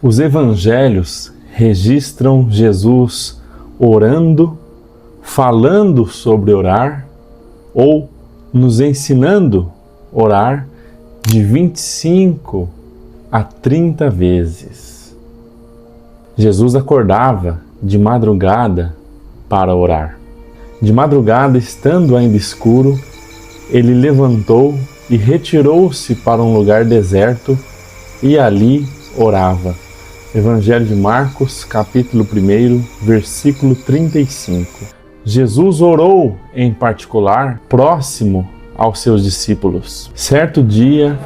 Os evangelhos registram Jesus orando, falando sobre orar ou nos ensinando a orar de 25 a 30 vezes. Jesus acordava de madrugada para orar. De madrugada, estando ainda escuro, ele levantou e retirou-se para um lugar deserto e ali orava. Evangelho de Marcos, capítulo 1, versículo 35. Jesus orou em particular, próximo aos seus discípulos. Certo dia,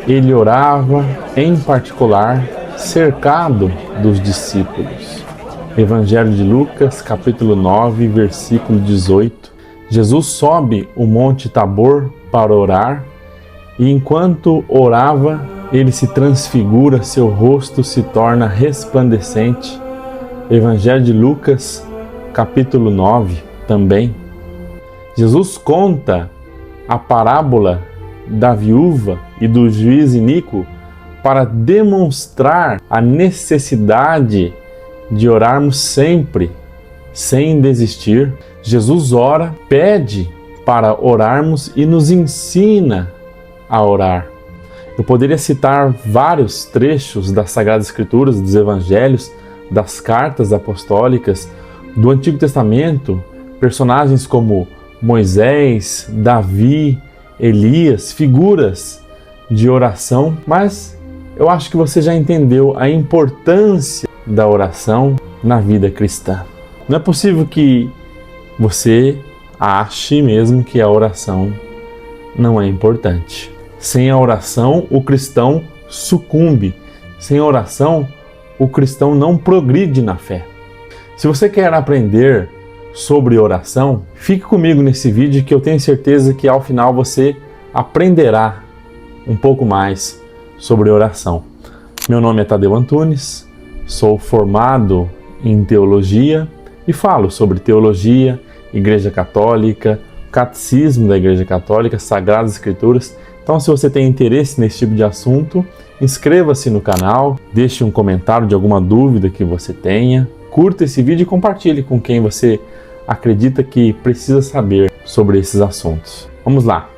ele orava em particular, cercado dos discípulos. Evangelho de Lucas, capítulo 9, versículo 18. Jesus sobe o Monte Tabor para orar e enquanto orava, ele se transfigura, seu rosto se torna resplandecente. Evangelho de Lucas, capítulo 9, também. Jesus conta a parábola da viúva e do juiz iníquo para demonstrar a necessidade de orarmos sempre, sem desistir. Jesus ora, pede para orarmos e nos ensina a orar. Eu poderia citar vários trechos das Sagradas Escrituras, dos Evangelhos, das cartas apostólicas, do Antigo Testamento, personagens como Moisés, Davi, Elias, figuras de oração, mas eu acho que você já entendeu a importância da oração na vida cristã. Não é possível que você ache mesmo que a oração não é importante. Sem a oração, o cristão sucumbe. Sem a oração, o cristão não progride na fé. Se você quer aprender sobre oração, fique comigo nesse vídeo que eu tenho certeza que ao final você aprenderá um pouco mais sobre oração. Meu nome é Tadeu Antunes, sou formado em teologia e falo sobre teologia, Igreja Católica, Catecismo da Igreja Católica, Sagradas Escrituras. Então, se você tem interesse nesse tipo de assunto, inscreva-se no canal, deixe um comentário de alguma dúvida que você tenha, curta esse vídeo e compartilhe com quem você acredita que precisa saber sobre esses assuntos. Vamos lá!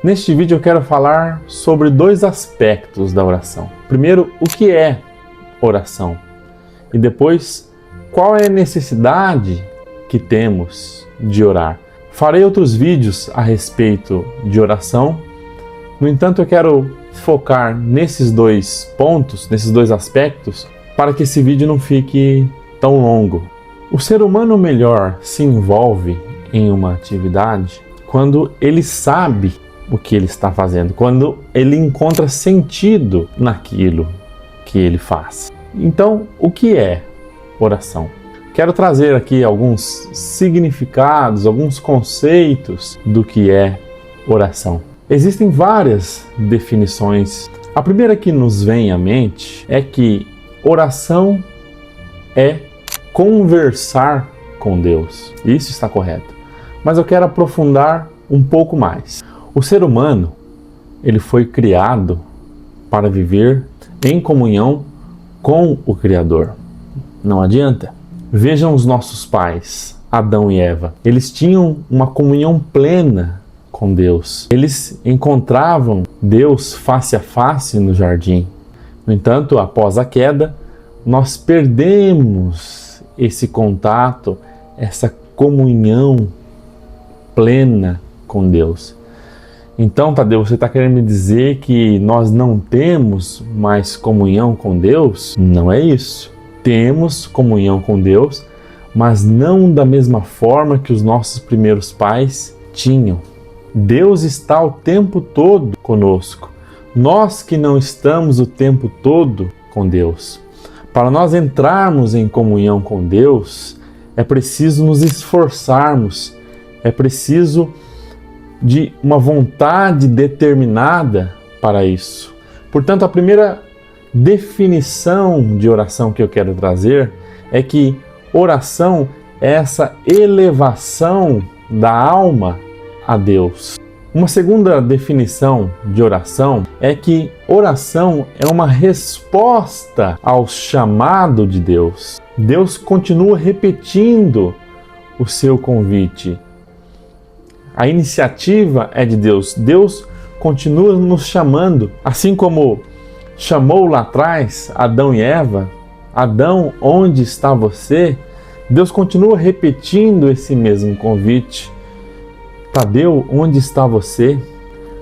Neste vídeo eu quero falar sobre dois aspectos da oração. Primeiro, o que é oração? E depois, qual é a necessidade que temos de orar? Farei outros vídeos a respeito de oração. No entanto, eu quero focar nesses dois pontos, nesses dois aspectos, para que esse vídeo não fique tão longo. O ser humano melhor se envolve em uma atividade quando ele sabe o que ele está fazendo, quando ele encontra sentido naquilo que ele faz. Então, o que é oração? Quero trazer aqui alguns significados, alguns conceitos do que é oração. Existem várias definições. A primeira que nos vem à mente é que oração é conversar com Deus. Isso está correto. Mas eu quero aprofundar um pouco mais. O ser humano, ele foi criado para viver em comunhão com o Criador. Não adianta. Vejam os nossos pais, Adão e Eva. Eles tinham uma comunhão plena com Deus. Eles encontravam Deus face a face no jardim. No entanto, após a queda, nós perdemos esse contato, essa comunhão plena com Deus. Então, Tadeu, você está querendo me dizer que nós não temos mais comunhão com Deus? Não é isso. Temos comunhão com Deus, mas não da mesma forma que os nossos primeiros pais tinham. Deus está o tempo todo conosco. Nós que não estamos o tempo todo com Deus. Para nós entrarmos em comunhão com Deus, é preciso nos esforçarmos, é preciso de uma vontade determinada para isso. Portanto, a primeira definição de oração que eu quero trazer é que oração é essa elevação da alma a Deus. Uma segunda definição de oração é que oração é uma resposta ao chamado de Deus. Deus continua repetindo o seu convite. A iniciativa é de Deus. Deus continua nos chamando, assim como chamou lá atrás Adão e Eva. Adão, onde está você? Deus continua repetindo esse mesmo convite. Tadeu, onde está você?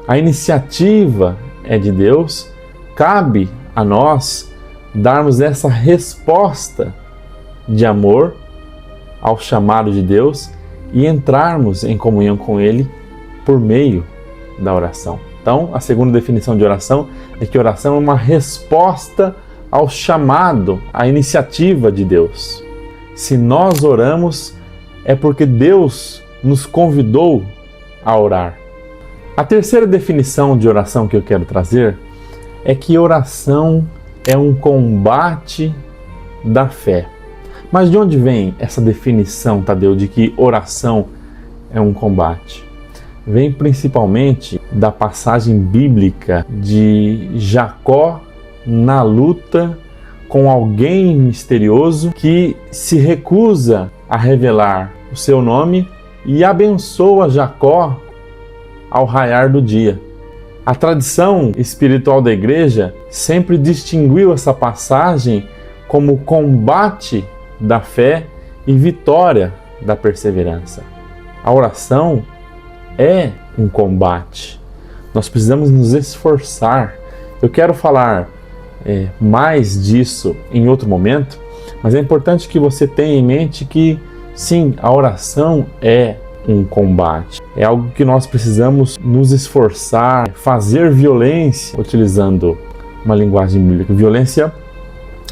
A iniciativa é de Deus. Cabe a nós darmos essa resposta de amor ao chamado de Deus e entrarmos em comunhão com Ele por meio da oração. Então, a segunda definição de oração é que oração é uma resposta ao chamado, à iniciativa de Deus. Se nós oramos, é porque Deus nos convidou a orar. A terceira definição de oração que eu quero trazer é que oração é um combate da fé. Mas de onde vem essa definição, Tadeu, de que oração é um combate? Vem principalmente da passagem bíblica de Jacó na luta com alguém misterioso que se recusa a revelar o seu nome e abençoa Jacó ao raiar do dia. A tradição espiritual da igreja sempre distinguiu essa passagem como combate da fé e vitória da perseverança. A oração é um combate. Nós precisamos nos esforçar. Eu quero falar mais disso em outro momento, mas é importante que você tenha em mente que sim, a oração é um combate. É algo que nós precisamos nos esforçar, fazer violência, utilizando uma linguagem bíblica. Violência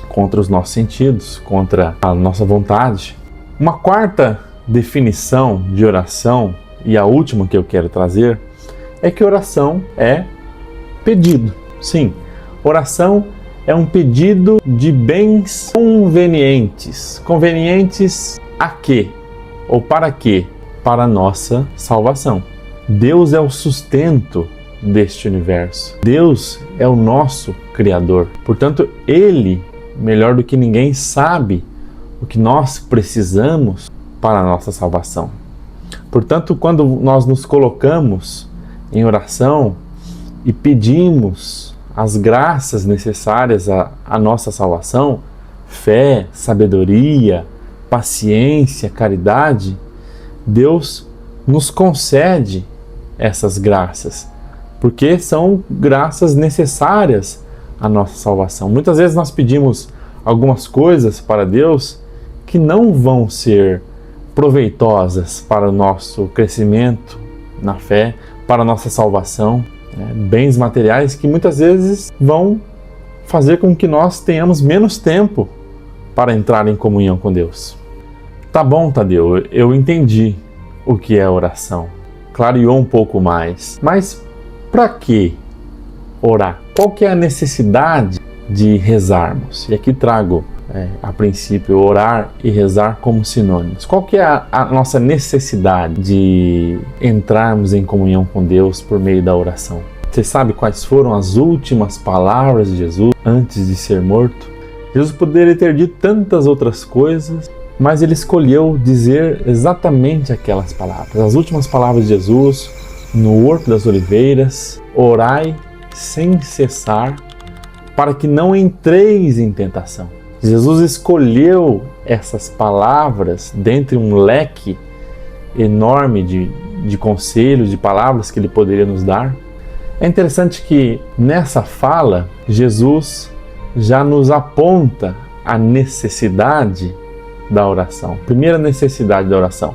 contra os nossos sentidos, contra a nossa vontade. Uma quarta definição de oração, e a última que eu quero trazer, é que oração é pedido. Sim, oração é um pedido de bens convenientes. Convenientes a quê? Ou para quê? Para a nossa salvação. Deus é o sustento deste universo. Deus é o nosso Criador. Portanto, Ele, melhor do que ninguém, sabe o que nós precisamos para a nossa salvação. Portanto, quando nós nos colocamos em oração e pedimos as graças necessárias à nossa salvação, fé, sabedoria, paciência, caridade, Deus nos concede essas graças, porque são graças necessárias à nossa salvação. Muitas vezes nós pedimos algumas coisas para Deus que não vão ser proveitosas para o nosso crescimento na fé, para a nossa salvação, bens materiais que muitas vezes vão fazer com que nós tenhamos menos tempo para entrar em comunhão com Deus. Tá bom, Tadeu, eu entendi o que é oração, clareou um pouco mais, mas para que orar? Qual que é a necessidade de rezarmos? E aqui trago, a princípio, orar e rezar como sinônimos. Qual que é a nossa necessidade de entrarmos em comunhão com Deus por meio da oração? Você sabe quais foram as últimas palavras de Jesus antes de ser morto? Jesus poderia ter dito tantas outras coisas, mas ele escolheu dizer exatamente aquelas palavras. As últimas palavras de Jesus no Horto das Oliveiras: orai sem cessar, para que não entreis em tentação. Jesus escolheu essas palavras dentre um leque enorme de conselhos, de palavras que ele poderia nos dar. É interessante que nessa fala, Jesus já nos aponta a necessidade da oração. Primeira necessidade da oração.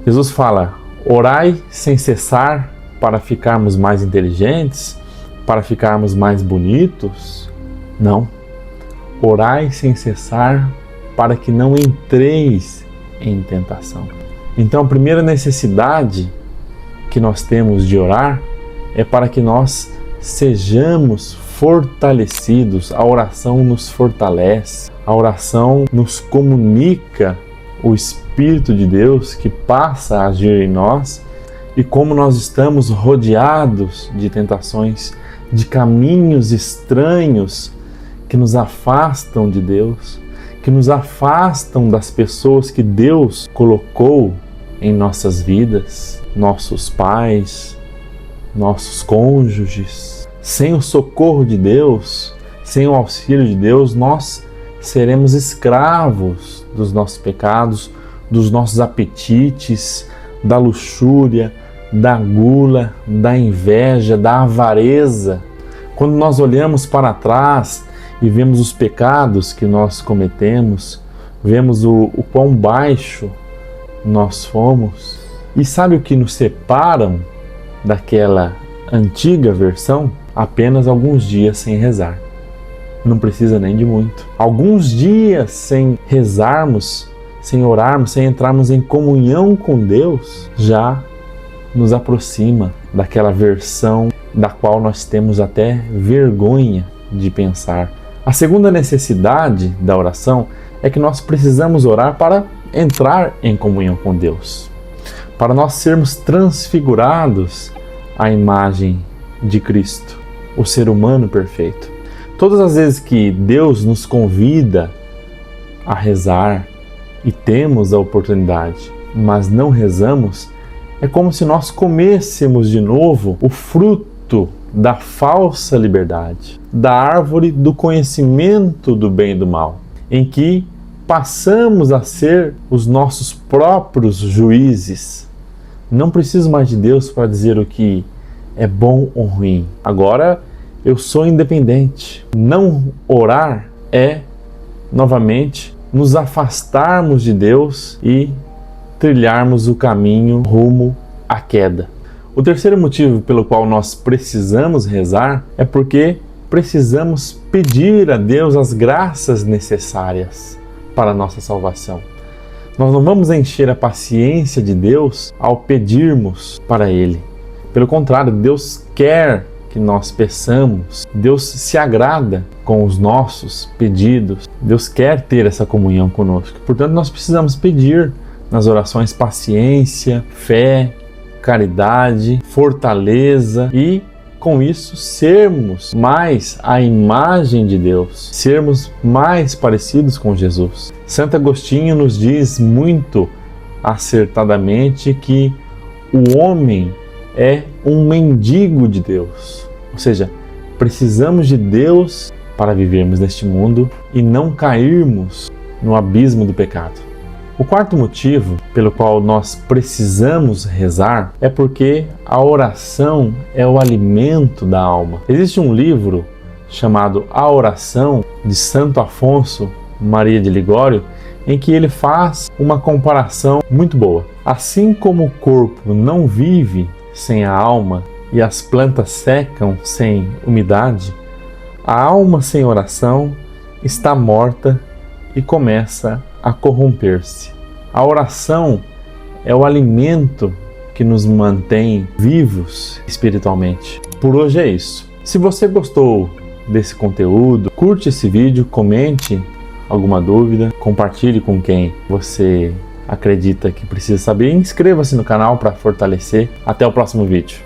Jesus fala: orai sem cessar para ficarmos mais inteligentes, para ficarmos mais bonitos. Não. Orai sem cessar para que não entreis em tentação. Então, a primeira necessidade que nós temos de orar é para que nós sejamos fortalecidos. A oração nos fortalece, a oração nos comunica o Espírito de Deus que passa a agir em nós e como nós estamos rodeados de tentações, de caminhos estranhos que nos afastam de Deus, que nos afastam das pessoas que Deus colocou em nossas vidas, nossos pais, nossos cônjuges. Sem o socorro de Deus, sem o auxílio de Deus, nós seremos escravos dos nossos pecados, dos nossos apetites, da luxúria, da gula, da inveja, da avareza. Quando nós olhamos para trás e vemos os pecados que nós cometemos, vemos o quão baixo nós fomos. E sabe o que nos separam daquela antiga versão? Apenas alguns dias sem rezar. Não precisa nem de muito. Alguns dias sem rezarmos, sem orarmos, sem entrarmos em comunhão com Deus, já nos aproxima daquela versão da qual nós temos até vergonha de pensar. A segunda necessidade da oração é que nós precisamos orar para entrar em comunhão com Deus, para nós sermos transfigurados à imagem de Cristo, o ser humano perfeito. Todas as vezes que Deus nos convida a rezar e temos a oportunidade, mas não rezamos, é como se nós comêssemos de novo o fruto da falsa liberdade, da árvore do conhecimento do bem e do mal, em que passamos a ser os nossos próprios juízes. Não preciso mais de Deus para dizer o que é bom ou ruim. Agora eu sou independente. Não orar é, novamente, nos afastarmos de Deus e trilharmos o caminho rumo à queda. O terceiro motivo pelo qual nós precisamos rezar é porque precisamos pedir a Deus as graças necessárias para a nossa salvação. Nós não vamos encher a paciência de Deus ao pedirmos para Ele. Pelo contrário, Deus quer que nós peçamos. Deus se agrada com os nossos pedidos. Deus quer ter essa comunhão conosco. Portanto, nós precisamos pedir nas orações paciência, fé, caridade, fortaleza e, com isso, sermos mais à imagem de Deus, sermos mais parecidos com Jesus. Santo Agostinho nos diz muito acertadamente que o homem é um mendigo de Deus, ou seja, precisamos de Deus para vivermos neste mundo e não cairmos no abismo do pecado. O quarto motivo pelo qual nós precisamos rezar é porque a oração é o alimento da alma. Existe um livro chamado A Oração, de Santo Afonso Maria de Ligório, em que ele faz uma comparação muito boa. Assim como o corpo não vive sem a alma e as plantas secam sem umidade, a alma sem oração está morta e começa a corromper-se. A oração é o alimento que nos mantém vivos espiritualmente. Por hoje é isso. Se você gostou desse conteúdo, curte esse vídeo, comente alguma dúvida, compartilhe com quem você acredita que precisa saber e inscreva-se no canal para fortalecer. Até o próximo vídeo.